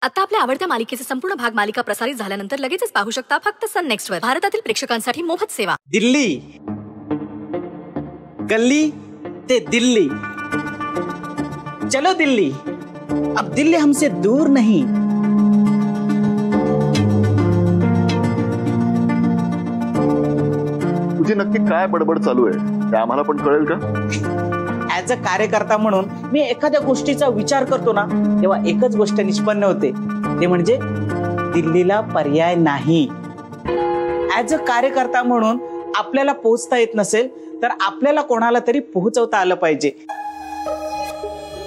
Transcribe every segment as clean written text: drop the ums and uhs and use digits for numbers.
आता आपल्या आवडत्या मालिकेचे संपूर्ण भाग मालिका प्रसारित झाल्यानंतर लगेचच पाहू शकता फक्त सन नेक्स्ट वर। भारतातील प्रेक्षकांसाठी मोफत सेवा। दिल्ली गल्ली ते दिल्ली, चलो दिल्ली, अब दिल्ली हमसे दूर नहीं। तुझी नक्की काय बडबड चालू आहे ते आम्हाला पण कळेल का? ऍज अ कार्यकर्ता म्हणून मी एखाद्या गोष्टीचा विचार करतो ना, तेव्हा एकच गोष्ट निष्पन्न होते, ते म्हणजे दिल्लीला पर्याय नाही। ऍज अ कार्यकर्ता म्हणून आपल्याला पोहोचता येत नसेल तर आपल्याला कोणाला तरी पोहोचवता आलं पाहिजे।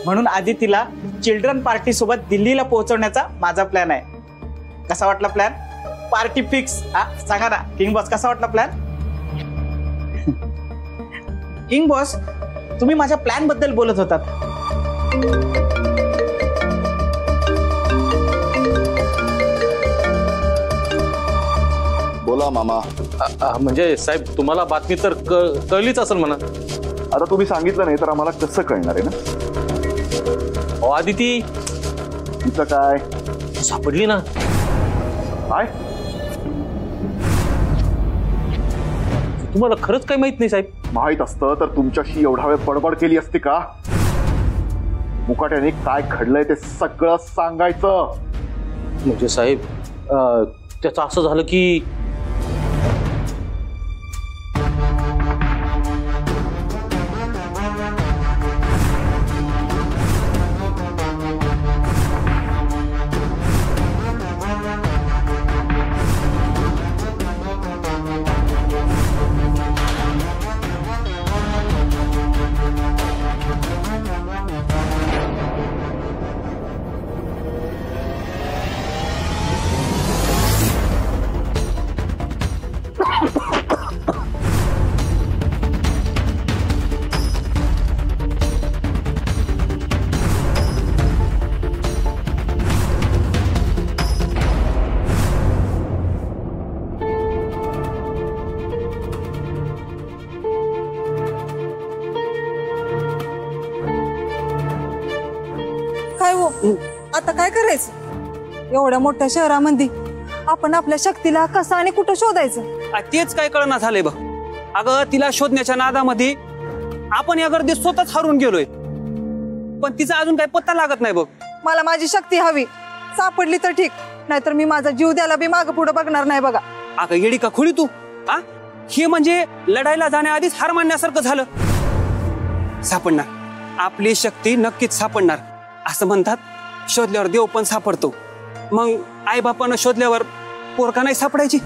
म्हणून आदितीला चिल्ड्रन पार्टी सोबत दिल्लीला पोहोचवण्याचा माझा प्लॅन आहे। कसा वाटला प्लॅन? Party fix. सांगा ना किंग बॉस, कसा वाटला प्लॅन? किंग बॉस, तुम्ही माझ्या प्लॅन बद्दल बोलत होतात। बोला मामा। म्हणजे साहेब तुम्हाला बातमी तर कळलीच असेल म्हणा। आता तुम्ही सांगितलं नाही तर आम्हाला कसं कळणार आहे ना? आदिती तिचं काय सापडली ना? काय तुम्हाला खरंच काही माहित नाही साहेब? माहित असतं तर तुमच्याशी एवढा वेळ बडबड केली असती का? मुकाट्याने काय घडलंय ते सगळं सांगायचं। म्हणजे साहेब त्याचं असं झालं की आता काय करायचं? एवढ्या मोठ्या शहरामध्ये आपण आपल्या शक्तीला कसं आणि कुठं शोधायचं? तेच काय कळना झालंय बघ। अगं तिला शोधण्याच्या नादामध्ये आपण या गर्दीत स्वतःच हरून गेलोय, पण तिचा अजून काही पत्ता लागत नाही बघ। मला माझी शक्ती हवी, सापडली तर ठीक, नाहीतर मी माझा जीव द्यायला बी मागं पुढे बघणार नाही बघा। अगं येडी का खुळी तू? हे म्हणजे लढाईला जाण्याआधीच हार मानण्यासारखं झालं। सापडणार, आपली शक्ती नक्कीच सापडणार। असं म्हणतात शोधल्यावर देव पण सापडतो। मग आई बापानं शोधल्यावर पोरका नाही सापडायची?